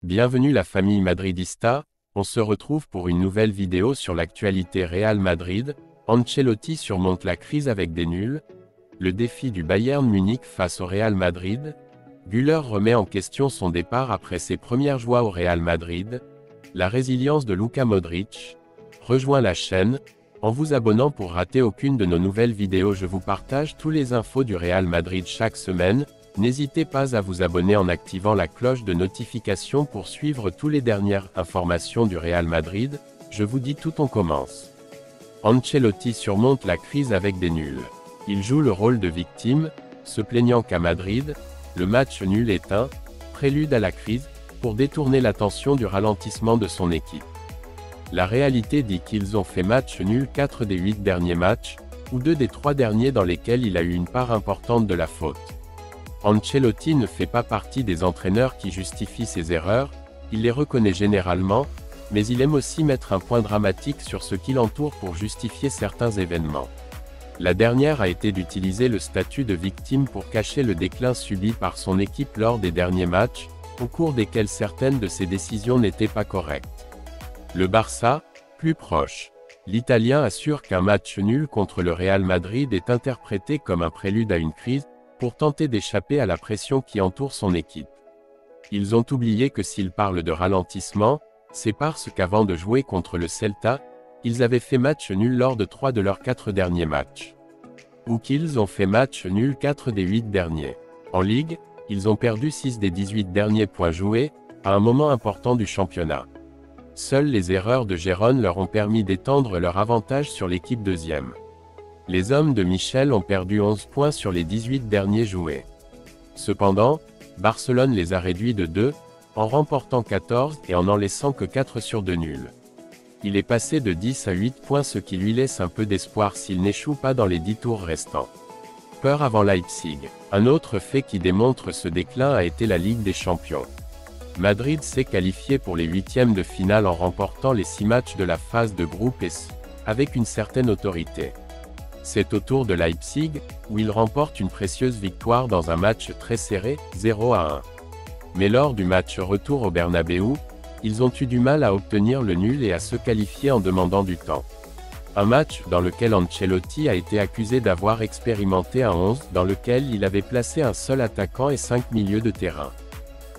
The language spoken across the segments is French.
Bienvenue la famille madridista, on se retrouve pour une nouvelle vidéo sur l'actualité Real Madrid. Ancelotti surmonte la crise avec des nuls. Le défi du Bayern Munich face au Real Madrid. Güler remet en question son départ après ses premières joies au Real Madrid. La résilience de Luka Modric. Rejoins la chaîne, en vous abonnant pour rater aucune de nos nouvelles vidéos. Je vous partage tous les infos du Real Madrid chaque semaine. N'hésitez pas à vous abonner en activant la cloche de notification pour suivre toutes les dernières informations du Real Madrid. Je vous dis tout, on commence. Ancelotti surmonte la crise avec des nuls. Il joue le rôle de victime, se plaignant qu'à Madrid, le match nul est un prélude à la crise, pour détourner l'attention du ralentissement de son équipe. La réalité dit qu'ils ont fait match nul 4 des 8 derniers matchs, ou 2 des 3 derniers dans lesquels il a eu une part importante de la faute. Ancelotti ne fait pas partie des entraîneurs qui justifient ses erreurs, il les reconnaît généralement, mais il aime aussi mettre un point dramatique sur ce qui l'entoure pour justifier certains événements. La dernière a été d'utiliser le statut de victime pour cacher le déclin subi par son équipe lors des derniers matchs, au cours desquels certaines de ses décisions n'étaient pas correctes. Le Barça, plus proche. L'Italien assure qu'un match nul contre le Real Madrid est interprété comme un prélude à une crise, pour tenter d'échapper à la pression qui entoure son équipe. Ils ont oublié que s'ils parlent de ralentissement, c'est parce qu'avant de jouer contre le Celta, ils avaient fait match nul lors de 3 de leurs 4 derniers matchs. Ou qu'ils ont fait match nul 4 des 8 derniers. En Ligue, ils ont perdu 6 des 18 derniers points joués, à un moment important du championnat. Seules les erreurs de Gérone leur ont permis d'étendre leur avantage sur l'équipe deuxième. Les hommes de Michel ont perdu 11 points sur les 18 derniers joués. Cependant, Barcelone les a réduits de 2, en remportant 14 et en laissant que 4 sur 2 nuls. Il est passé de 10 à 8 points, ce qui lui laisse un peu d'espoir s'il n'échoue pas dans les 10 tours restants. Peur avant Leipzig. Un autre fait qui démontre ce déclin a été la Ligue des Champions. Madrid s'est qualifié pour les huitièmes de finale en remportant les 6 matchs de la phase de groupe avec une certaine autorité. C'est au tour de Leipzig, où il remporte une précieuse victoire dans un match très serré, 0-1. Mais lors du match retour au Bernabéu, ils ont eu du mal à obtenir le nul et à se qualifier en demandant du temps. Un match dans lequel Ancelotti a été accusé d'avoir expérimenté un 11 dans lequel il avait placé un seul attaquant et 5 milieux de terrain.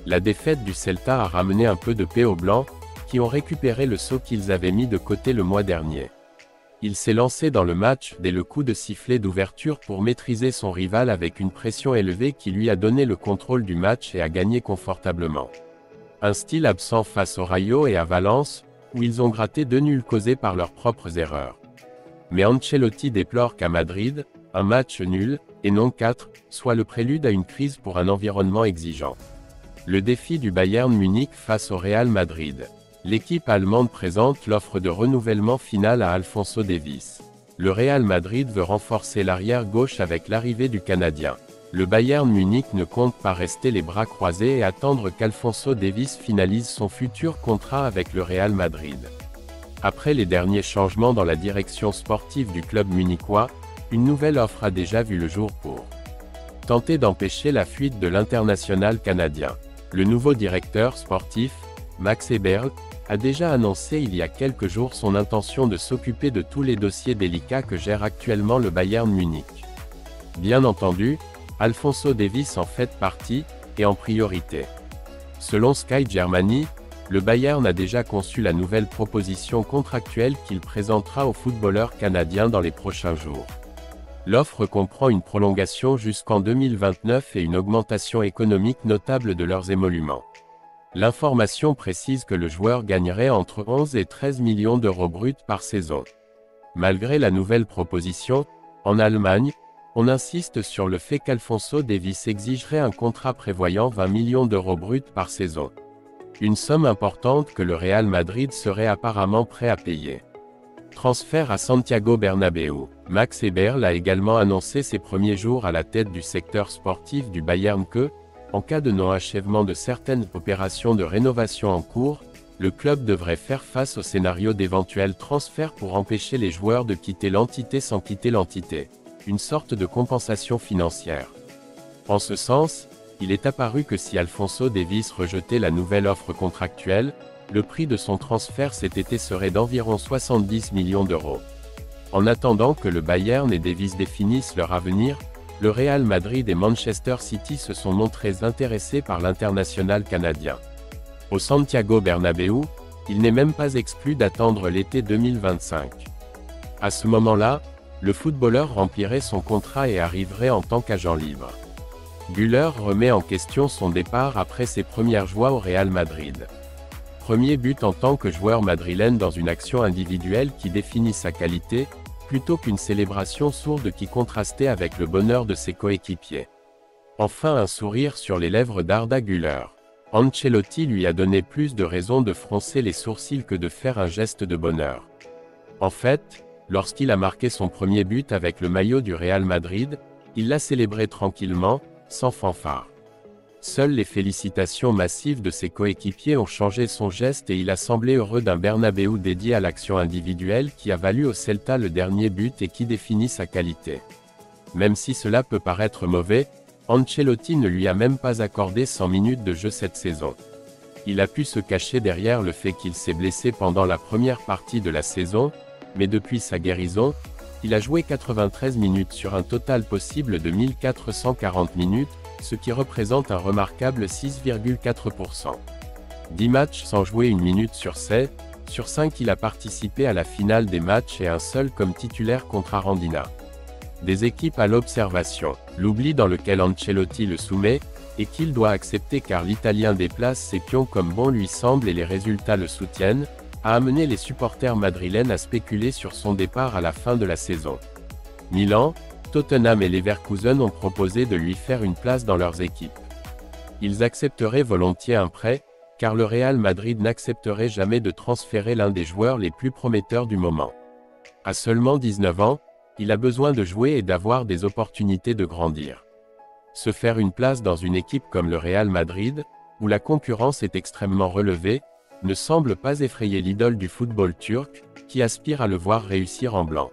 La défaite du Celta a ramené un peu de paix aux Blancs, qui ont récupéré le saut qu'ils avaient mis de côté le mois dernier. Il s'est lancé dans le match dès le coup de sifflet d'ouverture pour maîtriser son rival avec une pression élevée qui lui a donné le contrôle du match et a gagné confortablement. Un style absent face au Rayo et à Valence, où ils ont gratté 2 nuls causés par leurs propres erreurs. Mais Ancelotti déplore qu'à Madrid, un match nul, et non 4, soit le prélude à une crise pour un environnement exigeant. Le défi du Bayern Munich face au Real Madrid. L'équipe allemande présente l'offre de renouvellement finale à Alphonso Davies. Le Real Madrid veut renforcer l'arrière gauche avec l'arrivée du Canadien. Le Bayern Munich ne compte pas rester les bras croisés et attendre qu'Alphonso Davies finalise son futur contrat avec le Real Madrid. Après les derniers changements dans la direction sportive du club munichois, une nouvelle offre a déjà vu le jour pour tenter d'empêcher la fuite de l'international canadien. Le nouveau directeur sportif, Max Eberl, a déjà annoncé il y a quelques jours son intention de s'occuper de tous les dossiers délicats que gère actuellement le Bayern Munich. Bien entendu, Alphonso Davies en fait partie, et en priorité. Selon Sky Germany, le Bayern a déjà conçu la nouvelle proposition contractuelle qu'il présentera aux footballeurs canadiens dans les prochains jours. L'offre comprend une prolongation jusqu'en 2029 et une augmentation économique notable de leurs émoluments. L'information précise que le joueur gagnerait entre 11 et 13 millions d'euros bruts par saison. Malgré la nouvelle proposition, en Allemagne, on insiste sur le fait qu'Alphonso Davies exigerait un contrat prévoyant 20 millions d'euros bruts par saison. Une somme importante que le Real Madrid serait apparemment prêt à payer. Transfert à Santiago Bernabéu. Max Eberl a également annoncé ses premiers jours à la tête du secteur sportif du Bayern que, en cas de non-achèvement de certaines opérations de rénovation en cours, le club devrait faire face au scénario d'éventuels transferts pour empêcher les joueurs de quitter l'entité sans quitter l'entité. Une sorte de compensation financière. En ce sens, il est apparu que si Alphonso Davies rejetait la nouvelle offre contractuelle, le prix de son transfert cet été serait d'environ 70 millions d'euros. En attendant que le Bayern et Davies définissent leur avenir, le Real Madrid et Manchester City se sont montrés intéressés par l'international canadien. Au Santiago Bernabéu, il n'est même pas exclu d'attendre l'été 2025. À ce moment-là, le footballeur remplirait son contrat et arriverait en tant qu'agent libre. Güler remet en question son départ après ses premières joies au Real Madrid. Premier but en tant que joueur madrilène dans une action individuelle qui définit sa qualité, plutôt qu'une célébration sourde qui contrastait avec le bonheur de ses coéquipiers. Enfin un sourire sur les lèvres d'Arda Güler. Ancelotti lui a donné plus de raisons de froncer les sourcils que de faire un geste de bonheur. En fait, lorsqu'il a marqué son premier but avec le maillot du Real Madrid, il l'a célébré tranquillement, sans fanfare. Seules les félicitations massives de ses coéquipiers ont changé son geste et il a semblé heureux d'un Bernabéu dédié à l'action individuelle qui a valu au Celta le dernier but et qui définit sa qualité. Même si cela peut paraître mauvais, Ancelotti ne lui a même pas accordé 100 minutes de jeu cette saison. Il a pu se cacher derrière le fait qu'il s'est blessé pendant la première partie de la saison, mais depuis sa guérison, il a joué 93 minutes sur un total possible de 1440 minutes, ce qui représente un remarquable 6,4%. 10 matchs sans jouer une minute sur 7, sur 5 il a participé à la finale des matchs et un seul comme titulaire contre Arandina. Des équipes à l'observation, l'oubli dans lequel Ancelotti le soumet, et qu'il doit accepter car l'Italien déplace ses pions comme bon lui semble et les résultats le soutiennent, a amené les supporters madrilènes à spéculer sur son départ à la fin de la saison. Milan, Tottenham et Leverkusen ont proposé de lui faire une place dans leurs équipes. Ils accepteraient volontiers un prêt, car le Real Madrid n'accepterait jamais de transférer l'un des joueurs les plus prometteurs du moment. À seulement 19 ans, il a besoin de jouer et d'avoir des opportunités de grandir. Se faire une place dans une équipe comme le Real Madrid, où la concurrence est extrêmement relevée, ne semble pas effrayer l'idole du football turc, qui aspire à le voir réussir en blanc.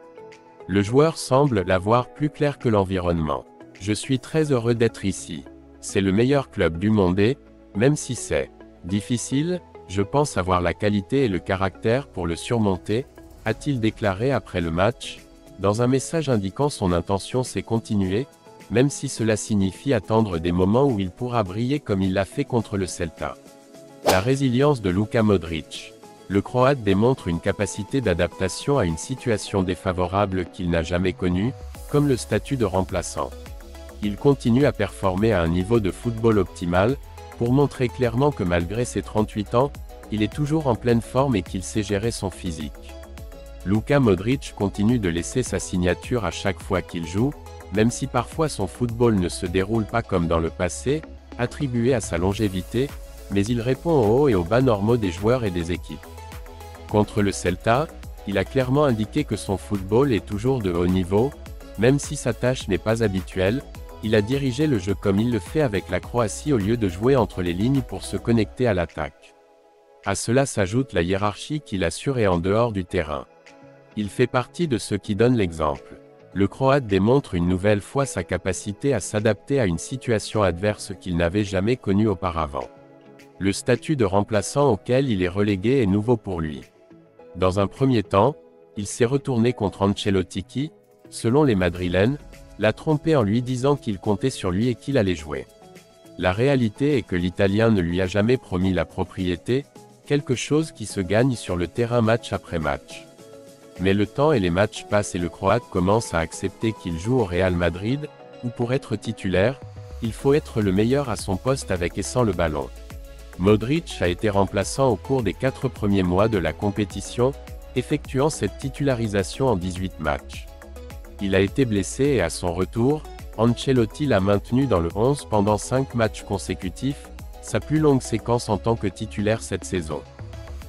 Le joueur semble l'avoir plus clair que l'environnement. Je suis très heureux d'être ici. C'est le meilleur club du monde et, même si c'est difficile, je pense avoir la qualité et le caractère pour le surmonter, a-t-il déclaré après le match, dans un message indiquant son intention c'est continuer, même si cela signifie attendre des moments où il pourra briller comme il l'a fait contre le Celta. La résilience de Luka Modric. Le Croate démontre une capacité d'adaptation à une situation défavorable qu'il n'a jamais connue, comme le statut de remplaçant. Il continue à performer à un niveau de football optimal, pour montrer clairement que malgré ses 38 ans, il est toujours en pleine forme et qu'il sait gérer son physique. Luka Modric continue de laisser sa signature à chaque fois qu'il joue, même si parfois son football ne se déroule pas comme dans le passé, attribué à sa longévité, mais il répond aux hauts et aux bas normaux des joueurs et des équipes. Contre le Celta, il a clairement indiqué que son football est toujours de haut niveau, même si sa tâche n'est pas habituelle, il a dirigé le jeu comme il le fait avec la Croatie au lieu de jouer entre les lignes pour se connecter à l'attaque. À cela s'ajoute la hiérarchie qu'il assure et en dehors du terrain. Il fait partie de ceux qui donnent l'exemple. Le Croate démontre une nouvelle fois sa capacité à s'adapter à une situation adverse qu'il n'avait jamais connue auparavant. Le statut de remplaçant auquel il est relégué est nouveau pour lui. Dans un premier temps, il s'est retourné contre Ancelotti qui, selon les Madrilènes, l'a trompé en lui disant qu'il comptait sur lui et qu'il allait jouer. La réalité est que l'Italien ne lui a jamais promis la propriété, quelque chose qui se gagne sur le terrain match après match. Mais le temps et les matchs passent et le Croate commence à accepter qu'il joue au Real Madrid, où pour être titulaire, il faut être le meilleur à son poste avec et sans le ballon. Modric a été remplaçant au cours des 4 premiers mois de la compétition, effectuant cette titularisation en 18 matchs. Il a été blessé et à son retour, Ancelotti l'a maintenu dans le 11 pendant 5 matchs consécutifs, sa plus longue séquence en tant que titulaire cette saison.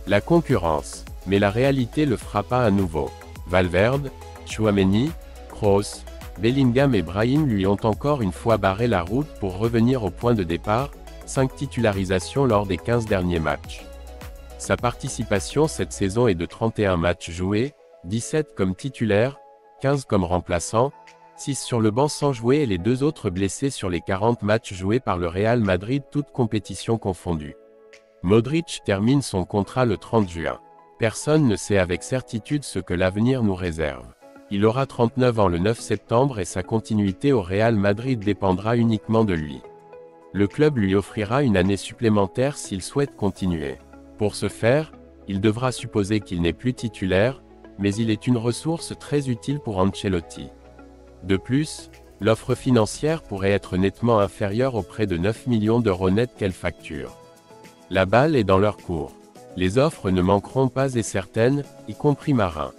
La concurrence, mais la réalité le frappa à nouveau. Valverde, Tchouaméni, Kroos, Bellingham et Brahim lui ont encore une fois barré la route pour revenir au point de départ, 5 titularisations lors des 15 derniers matchs. Sa participation cette saison est de 31 matchs joués, 17 comme titulaire, 15 comme remplaçant, 6 sur le banc sans jouer et les 2 autres blessés sur les 40 matchs joués par le Real Madrid toutes compétitions confondues. Modric termine son contrat le 30 juin. Personne ne sait avec certitude ce que l'avenir nous réserve. Il aura 39 ans le 9 septembre et sa continuité au Real Madrid dépendra uniquement de lui. Le club lui offrira une année supplémentaire s'il souhaite continuer. Pour ce faire, il devra supposer qu'il n'est plus titulaire, mais il est une ressource très utile pour Ancelotti. De plus, l'offre financière pourrait être nettement inférieure aux près de 9 millions d'euros net qu'elle facture. La balle est dans leur cour. Les offres ne manqueront pas et certaines, y compris Marin.